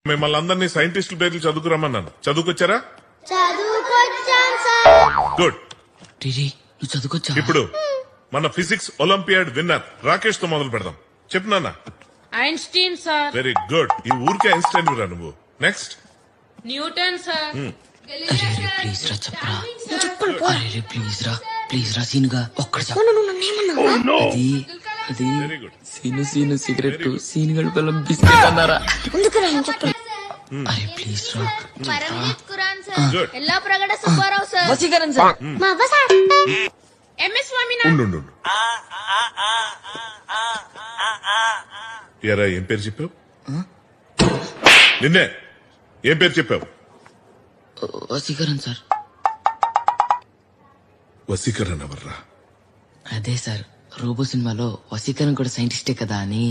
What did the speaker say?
మిమ్మల్ని అందరినీ సైంటిస్టుల పేర్లు చదువుకురమ్మన్నాను. చదువుకొచ్చారా? గుడ్. నువ్వు చదువుకొచ్చా? ఇప్పుడు మన ఫిజిక్స్ ఒలింపియాడ్ విన్నర్ రాకేష్ తో మొదలు పెడదాం. చెప్పు నాన్న. Einstein sir. Very good. ఈ ఊరికే ఐన్స్టైన్ రా నువ్వు. నెక్స్ట్. Newton sir. ప్లీజ్ రా చెప్పరా. అరే ప్లీజ్ రా సీనుగా ఒక్కడ చెప్పు. అది very good. Seenu cigarette Seenu గడి పిల్లలు బిస్కెట్ అన్నారా? అరే ప్లీజ్ రా. Paramjit Khuran sir. Good. Yellapragada Subbarao sir. వసీకరణ సార్. మా అవ్వ సార్. ఎంఎస్ స్వామినాథన్. ఉండు. ఎరా ఏం పేరు చెప్పావు? నిన్నే ఏం పేరు చెప్పావు? వసీకరణ సార్. వసీకరణ ఎవర్రా? అదే సార్, రోబో సినిమాలో వసీకరణ కూడా సైంటిస్టే కదా అని.